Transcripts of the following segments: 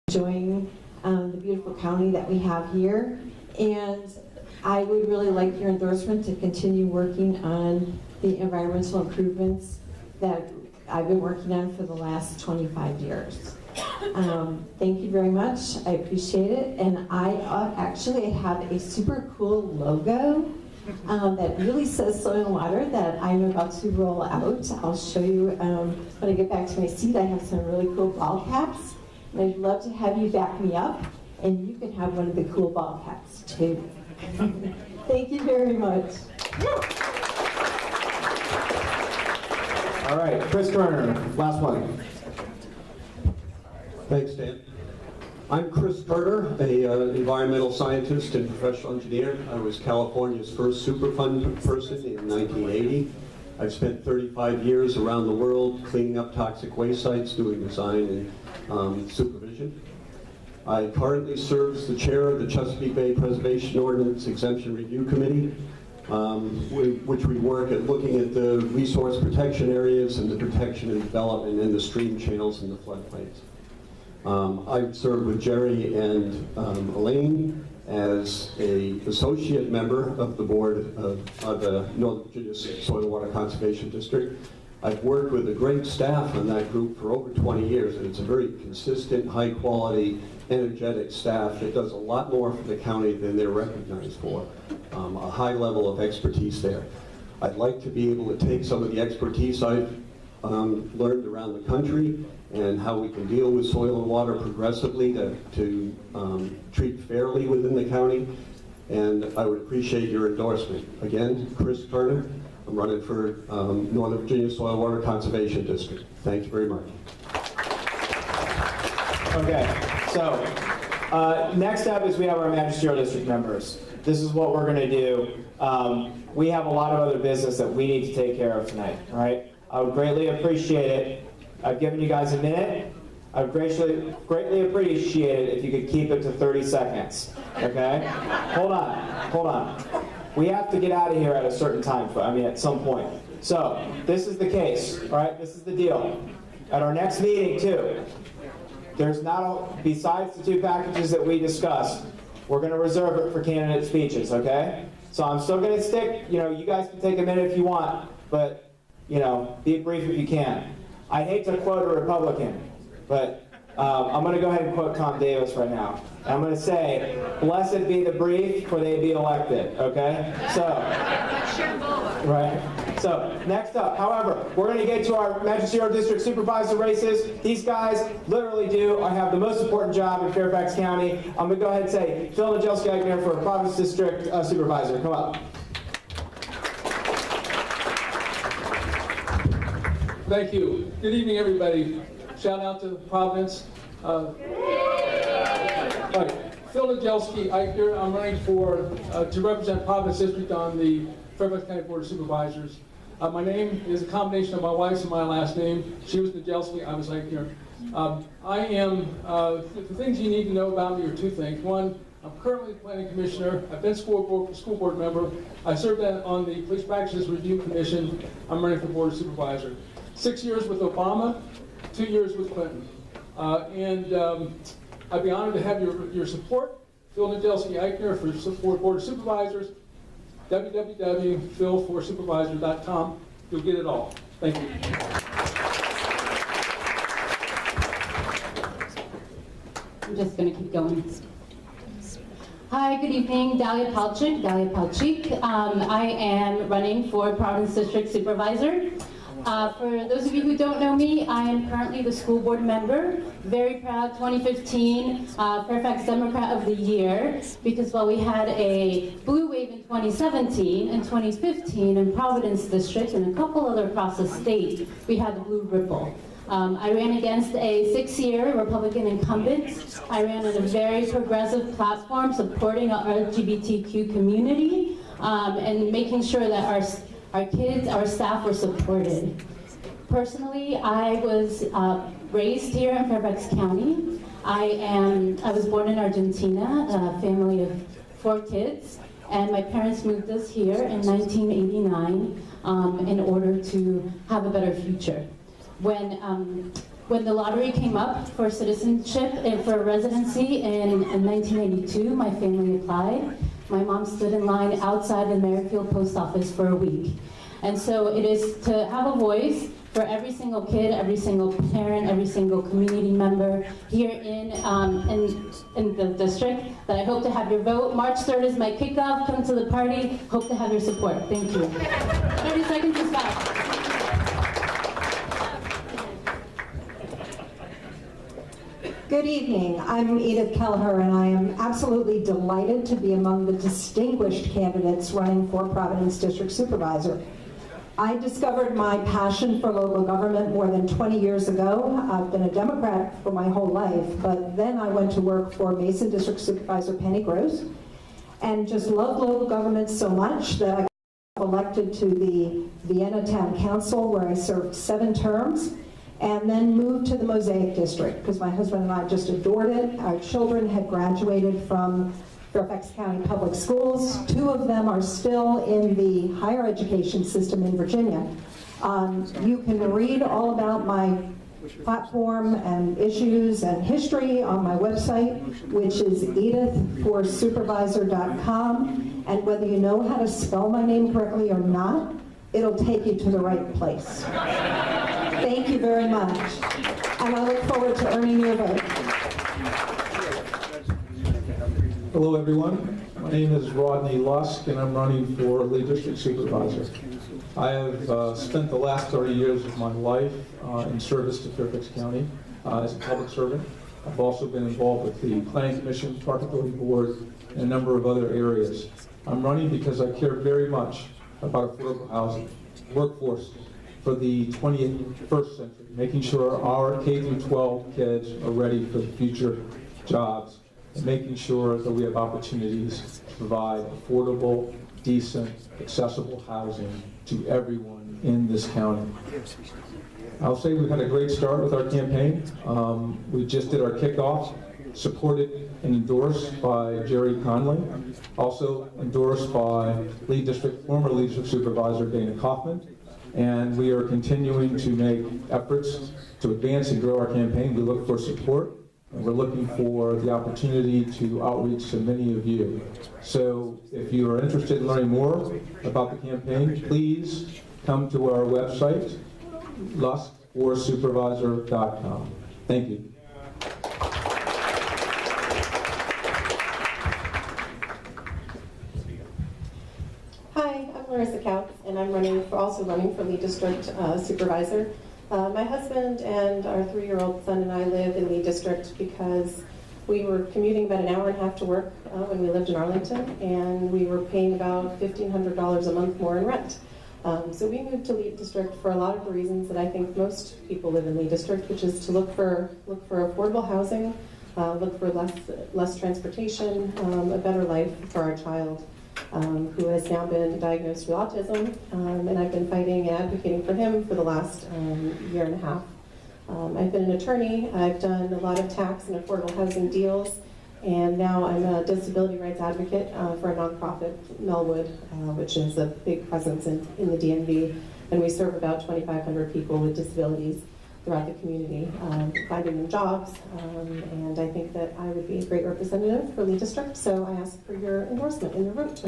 enjoying the beautiful county that we have here, and I would really like your endorsement to continue working on the environmental improvements that I've been working on for the last 25 years. Thank you very much. I appreciate it. And I actually have a super cool logo that really says Soil and Water that I'm about to roll out. I'll show you when I get back to my seat. I have some really cool ball caps. And I'd love to have you back me up. And you can have one of the cool ball caps too. Thank you very much. All right, Chris Koerner, last one. Thanks, Dan. I'm Chris Koerner, an environmental scientist and professional engineer. I was California's first Superfund person in 1980. I've spent 35 years around the world cleaning up toxic waste sites, doing design and supervision. I currently serve as the chair of the Chesapeake Bay Preservation Ordinance Exemption Review Committee, which we work at looking at the resource protection areas and the protection and development in the stream channels and the floodplains. I've served with Jerry and Elaine as an associate member of the board of the Northern Virginia Soil and Water Conservation District. I've worked with a great staff on that group for over 20 years, and it's a very consistent, high-quality, energetic staff that does a lot more for the county than they're recognized for. A high level of expertise there. I'd like to be able to take some of the expertise I've learned around the country and how we can deal with soil and water progressively to treat fairly within the county, and I would appreciate your endorsement. Again, Chris Koerner. I'm running for Northern Virginia Soil and Water Conservation District. Thank you very much. Okay, so next up is we have our magisterial district members. This is what we're going to do. We have a lot of other business that we need to take care of tonight, all right? I would greatly appreciate it. I've given you guys a minute. I would greatly appreciate it if you could keep it to 30 seconds, okay? Hold on. We have to get out of here at a certain time, at some point. So, this is the case, all right? This is the deal. At our next meeting, too, there's besides the 2 packages that we discussed, we're going to reserve it for candidate speeches, okay? So I'm still going to stick, you guys can take a minute if you want, but, be brief if you can. I hate to quote a Republican, but I'm going to go ahead and quote Tom Davis right now. And I'm going to say, blessed be the brief, for they be elected, okay? So, right. So, next up, however, we're going to get to our magisterial district supervisor races. These guys literally have the most important job in Fairfax County. I'm going to go ahead and say, Phil Niedzielski-Eichner for Providence District Supervisor. Come up. Thank you. Good evening, everybody. Shout out to Providence. Right. Phil Niedzielski-Eichner. I'm running to represent Providence District on the Fairfax County Board of Supervisors. My name is a combination of my wife's and my last name. She was Niedzielski, I was Eichner. I am, the things you need to know about me are 2 things. One, I'm currently planning commissioner. I've been school board member. I served on the Police Practices Review Commission. I'm running for Board of Supervisor. 6 years with Obama, 2 years with Clinton. I'd be honored to have your support. Phil Niedzielski-Eichner for Board of Supervisors. www.philforsupervisor.com. You'll get it all. Thank you. I'm just going to keep going. Hi, good evening. Dalia Palchik. I am running for Providence District Supervisor. For those of you who don't know me, I am currently the school board member. Very proud, 2015 Fairfax Democrat of the Year, because while we had a blue wave in 2017 and 2015 in Providence District and a couple other across the state, we had the blue ripple. I ran against a 6-year Republican incumbent. I ran on a very progressive platform supporting our LGBTQ community and making sure that our kids, our staff were supported. Personally, I was raised here in Fairfax County. I was born in Argentina, a family of 4 kids, and my parents moved us here in 1989 in order to have a better future. When When the lottery came up for citizenship and for residency in 1982, my family applied. My mom stood in line outside the Merrifield post office for a week. And so it is to have a voice for every single kid, every single parent, every single community member here in the district that I hope to have your vote. March 3rd is my kickoff. Come to the party. Hope to have your support. Thank you. 30 seconds is back. Good evening. I'm Edythe Kelleher, and I am absolutely delighted to be among the distinguished candidates running for Providence District Supervisor. I discovered my passion for local government more than 20 years ago. I've been a Democrat for my whole life, but then I went to work for Mason District Supervisor Penny Gross and just loved local government so much that I got elected to the Vienna Town Council, where I served 7 terms, and then moved to the Mosaic District because my husband and I just adored it. Our children had graduated from Fairfax County Public Schools. 2 of them are still in the higher education system in Virginia. You can read all about my platform and issues and history on my website, which is edytheforsupervisor.com. And whether you know how to spell my name correctly or not, it'll take you to the right place. Thank you very much. And I look forward to earning your vote. Hello, everyone. My name is Rodney Lusk, and I'm running for Lee District Supervisor. I have spent the last 30 years of my life in service to Fairfax County as a public servant. I've also been involved with the Planning Commission, Park Authority Board, and a number of other areas. I'm running because I care very much about affordable housing, workforce for the 21st century, making sure our K-12 kids are ready for the future jobs, and making sure that we have opportunities to provide affordable, decent, accessible housing to everyone in this county. I'll say we've had a great start with our campaign. We just did our kickoff, supported and endorsed by Jerry Conley, also endorsed by former Lee District Supervisor Dana Kaufman, and we are continuing to make efforts to advance and grow our campaign. We look for support. And we're looking for the opportunity to outreach to many of you. So if you are interested in learning more about the campaign, please come to our website, luskforsupervisor.com. Thank you. Hi, I'm Larysza, and I'm also running for Lee District Supervisor. My husband and our 3-year-old son and I live in Lee District because we were commuting about an hour and a half to work when we lived in Arlington, and we were paying about $1,500 a month more in rent. So we moved to Lee District for a lot of the reasons that I think most people live in Lee District, which is to look for affordable housing, look for less transportation, a better life for our child. Who has now been diagnosed with autism, and I've been fighting and advocating for him for the last year and a half. I've been an attorney, I've done a lot of tax and affordable housing deals, and now I'm a disability rights advocate for a nonprofit, Melwood, which is a big presence in the DMV, and we serve about 2,500 people with disabilities throughout the community, finding them jobs, and I think that I would be a great representative for Lee District, so I ask for your endorsement and your vote.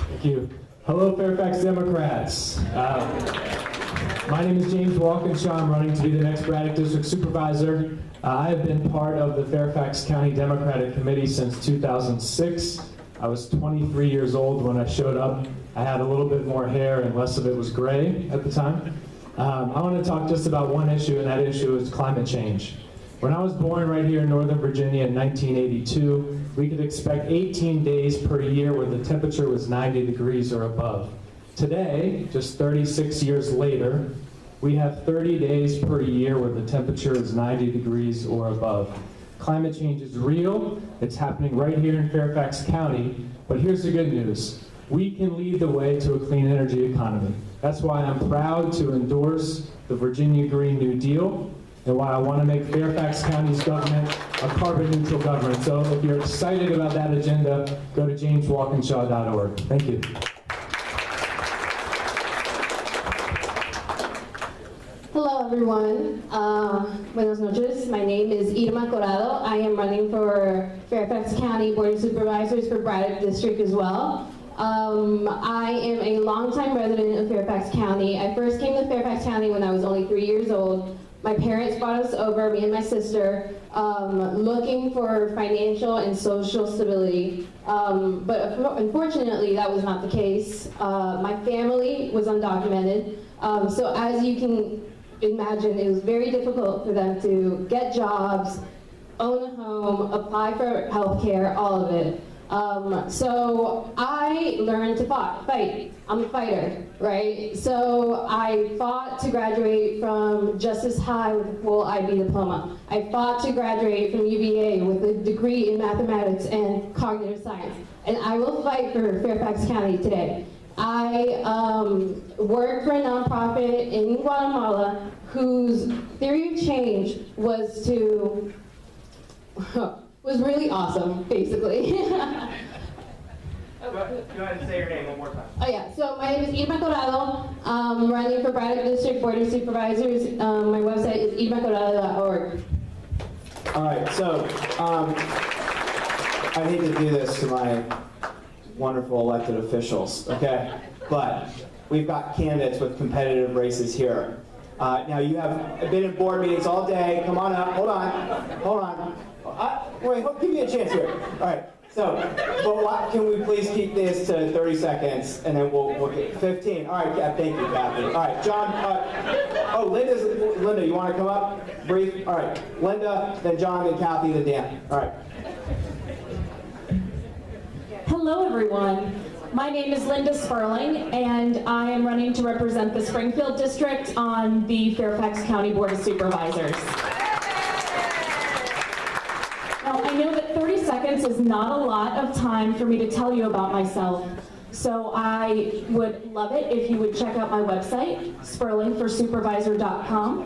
Thank you. Hello, Fairfax Democrats. My name is James Walkinshaw. I'm running to be the next Braddock District Supervisor. I have been part of the Fairfax County Democratic Committee since 2006. I was 23 years old when I showed up. I had a little bit more hair and less of it was gray at the time. I want to talk just about one issue, and that issue is climate change. When I was born right here in Northern Virginia in 1982, we could expect 18 days per year where the temperature was 90 degrees or above. Today, just 36 years later, we have 30 days per year where the temperature is 90 degrees or above. Climate change is real. It's happening right here in Fairfax County, but here's the good news. We can lead the way to a clean energy economy. That's why I'm proud to endorse the Virginia Green New Deal, and why I want to make Fairfax County's government a carbon neutral government. So if you're excited about that agenda, go to jameswalkinshaw.org. Thank you. Hello everyone, buenas noches. My name is Irma Corado. I am running for Fairfax County Board of Supervisors for Braddock District as well. I am a longtime resident of Fairfax County. I first came to Fairfax County when I was only 3 years old. My parents brought us over, me and my sister, looking for financial and social stability. But unfortunately, that was not the case. My family was undocumented. So as you can imagine, it was very difficult for them to get jobs, own a home, apply for health care, all of it. So I learned to fight. I'm a fighter, right? So I fought to graduate from Justice High with a full IB diploma. I fought to graduate from UVA with a degree in mathematics and cognitive science. And I will fight for Fairfax County today. I work for a nonprofit in Guatemala whose theory of change was really awesome, basically. Go ahead and say your name one more time. Oh yeah, so my name is Irma Corado. I'm running for Braddock District Board of Supervisors. My website is irmacorado.org. All right, so I hate to do this to my wonderful elected officials, okay? But we've got candidates with competitive races here. Now you have been in board meetings all day. Come on up, hold on. Wait, give me a chance here. All right, so, but can we please keep this to 30 seconds, and then we'll get 15. All right, yeah, thank you, Kathy. All right, John, Linda, you want to come up? Brief? All right, Linda, then John, then Kathy, then Dan. All right. Hello, everyone. My name is Linda Sperling, and I am running to represent the Springfield District on the Fairfax County Board of Supervisors. Now, I know that 30 seconds is not a lot of time for me to tell you about myself, so I would love it if you would check out my website, sperlingforsupervisor.com.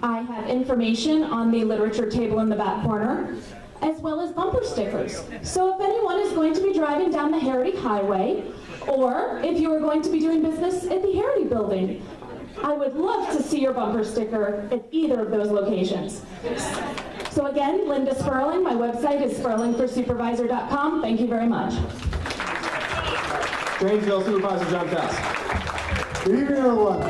I have information on the literature table in the back corner, as well as bumper stickers. So if anyone is going to be driving down the Harrity Highway, or if you are going to be doing business at the Harrity Building, I would love to see your bumper sticker at either of those locations. So again, Linda Sperling, my website is sperlingforsupervisor.com. Thank you very much. Dranesville Supervisor John Faust. Good evening, everyone.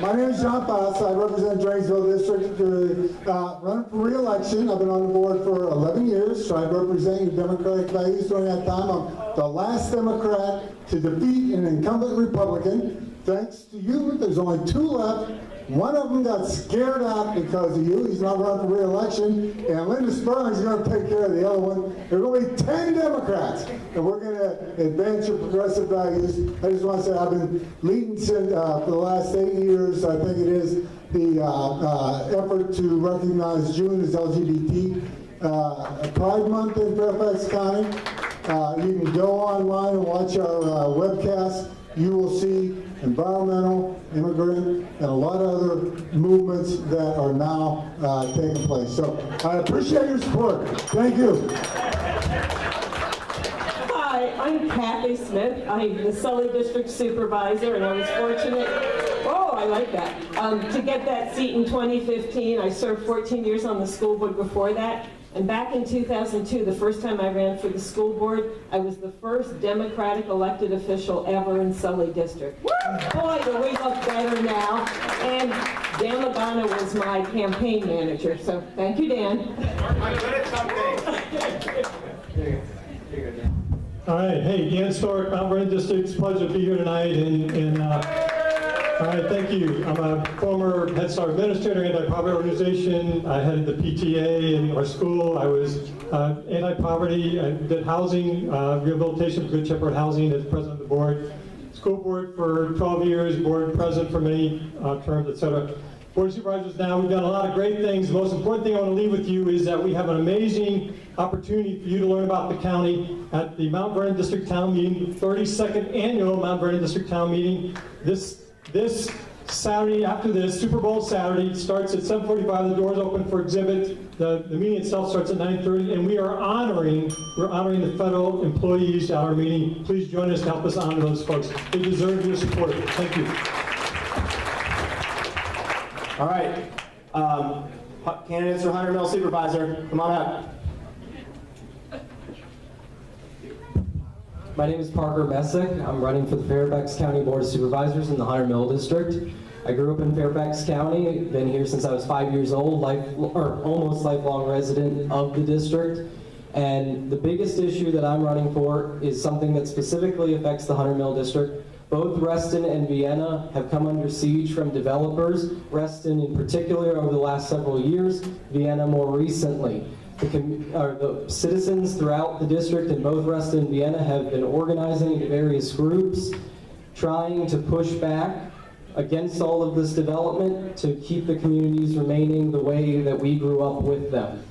My name is John Faust. I represent Dranesville District, running for re-election. I've been on the board for 11 years, so I've represented Democratic values during that time. I'm the last Democrat to defeat an incumbent Republican. Thanks to you, there's only 2 left. One of them got scared out because of you. He's not running for re-election. And Linda Sperling's going to take care of the other one. There are going to be 10 Democrats. And we're going to advance your progressive values. I just want to say I've been leading for the last 8 years. I think it is the effort to recognize June as LGBT Pride Month in Fairfax County. You can go online and watch our webcast. You will see environmental, immigrant, and a lot of other movements that are now taking place. So I appreciate your support. Thank you. Hi, I'm Kathy Smith. I'm the Sully District Supervisor, and I was fortunate, I like that, to get that seat in 2015. I served 14 years on the school board before that. And back in 2002, the first time I ran for the school board, I was the first Democratic elected official ever in Sully District. Boy, do we look better now. And Dan Lagana was my campaign manager, so thank you, Dan. I'm good at something. There you go, Dan. All right, hey, Dan Storck, Mount Vernon District. It's a pleasure to be here tonight. All right, thank you. I'm a former Head Start administrator, anti-poverty organization. I headed the PTA in our school. I was anti-poverty. I did housing, rehabilitation for Good Shepherd Housing as president of the board. School board for 12 years, board president for many terms, et cetera. Board of Supervisors now, we've done a lot of great things. The most important thing I want to leave with you is that we have an amazing opportunity for you to learn about the county at the Mount Vernon District Town Meeting, the 32nd annual Mount Vernon District Town Meeting. This Saturday, after this, Super Bowl Saturday, starts at 7:45. The doors open for exhibit. The meeting itself starts at 9:30, and we're honoring the federal employees at our meeting. Please join us to help us honor those folks. They deserve your support. Thank you. All right. Candidates for Hunter Mill Supervisor, come on up. My name is Parker Messick. I'm running for the Fairfax County Board of Supervisors in the Hunter Mill District. I grew up in Fairfax County, been here since I was 5 years old, almost lifelong resident of the district. And the biggest issue that I'm running for is something that specifically affects the Hunter Mill District. Both Reston and Vienna have come under siege from developers, Reston in particular over the last several years, Vienna more recently. The citizens throughout the district in both Reston and Vienna have been organizing into various groups, trying to push back against all of this development to keep the communities remaining the way that we grew up with them.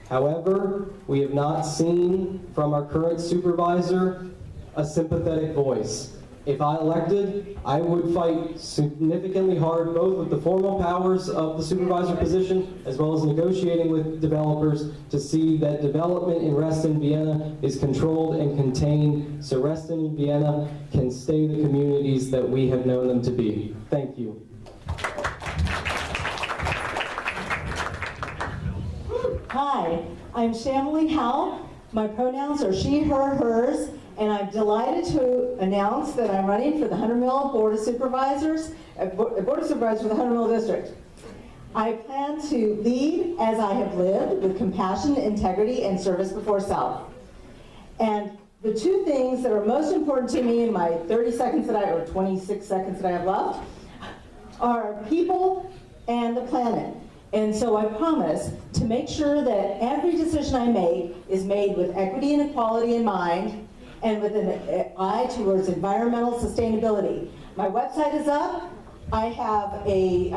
However, we have not seen from our current supervisor a sympathetic voice. If I elected, I would fight significantly hard both with the formal powers of the supervisor position as well as negotiating with developers to see that development in Reston, Vienna is controlled and contained so Reston and Vienna can stay the communities that we have known them to be. Thank you. Hi, I'm Shyamali Hauth. My pronouns are she, her, hers, and I'm delighted to announce that I'm running for the Hunter Mill Board of Supervisors, Board of Supervisors for the Hunter Mill District. I plan to lead as I have lived with compassion, integrity, and service before self. And the two things that are most important to me in my 30 seconds that or 26 seconds that I have left are people and the planet. And so I promise to make sure that every decision I make is made with equity and equality in mind and with an eye towards environmental sustainability. My website is up. I have a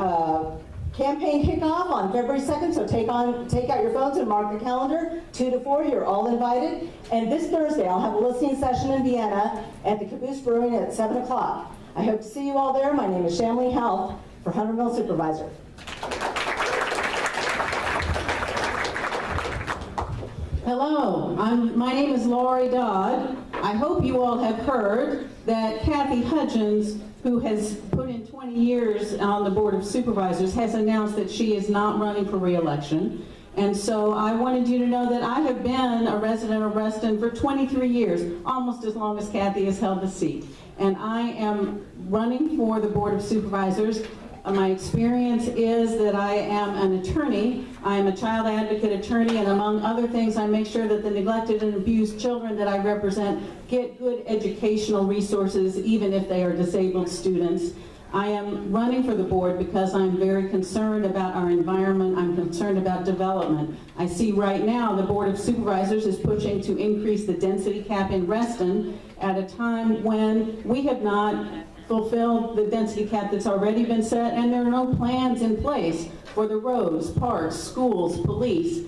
campaign kickoff on February 2nd, so take out your phones and mark the calendar. 2 to 4, you're all invited. And this Thursday, I'll have a listening session in Vienna at the Caboose Brewing at 7 o'clock. I hope to see you all there. My name is Shyamali Hauth for Hunter Mill Supervisor. Hello, my name is Laurie Dodd. I hope you all have heard that Kathy Hudgens, who has put in 20 years on the Board of Supervisors, has announced that she is not running for re-election. And so I wanted you to know that I have been a resident of Reston for 23 years, almost as long as Kathy has held the seat. And I am running for the Board of Supervisors. My experience is that I am an attorney. I am a child advocate attorney, and among other things, I make sure that the neglected and abused children that I represent get good educational resources, even if they are disabled students. I am running for the board because I'm very concerned about our environment. I'm concerned about development. I see right now the Board of Supervisors is pushing to increase the density cap in Reston at a time when we have not fulfill the density cap that's already been set, and there are no plans in place for the roads, parks, schools, police,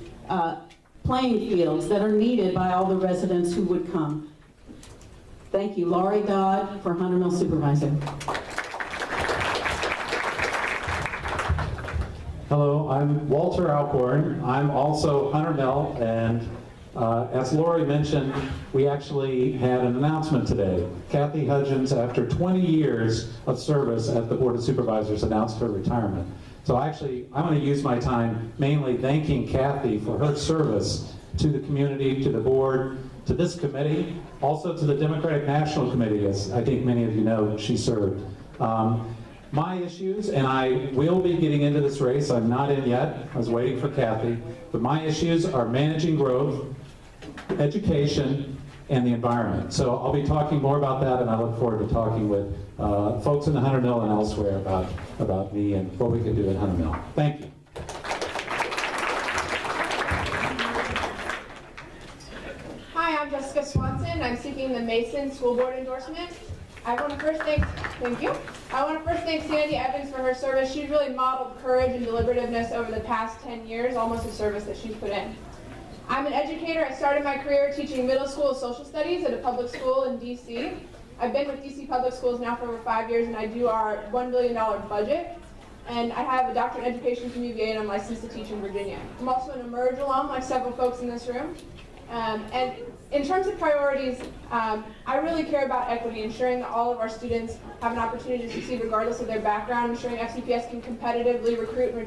playing fields that are needed by all the residents who would come. Thank you. Laurie Dodd for Hunter Mill Supervisor. Hello, I'm Walter Alcorn. I'm also Hunter Mill, and as Laurie mentioned, we actually had an announcement today. Kathy Hudgens, after 20 years of service at the Board of Supervisors, announced her retirement. So actually, I'm going to use my time mainly thanking Kathy for her service to the community, to the board, to this committee, also to the Democratic National Committee, as I think many of you know she served. My issues, and I will be getting into this race, I'm not in yet, I was waiting for Kathy, but my issues are managing growth, education, and the environment. So I'll be talking more about that, and I look forward to talking with folks in the Hunter Mill and elsewhere about me and what we can do in Hunter Mill. Thank you. Hi, I'm Jessica Swanson. I'm seeking the Mason School Board endorsement. I want to first thank Sandy Evans for her service. She's really modeled courage and deliberativeness over the past 10 years, almost a service that she's put in. I'm an educator. I started my career teaching middle school social studies at a public school in DC. I've been with DC Public Schools now for over 5 years, and I do our $1 billion budget. And I have a doctorate in education from UVA, and I'm licensed to teach in Virginia. I'm also an Emerge alum, like several folks in this room. And in terms of priorities, I really care about equity, ensuring that all of our students have an opportunity to succeed regardless of their background, ensuring FCPS can competitively recruit and retain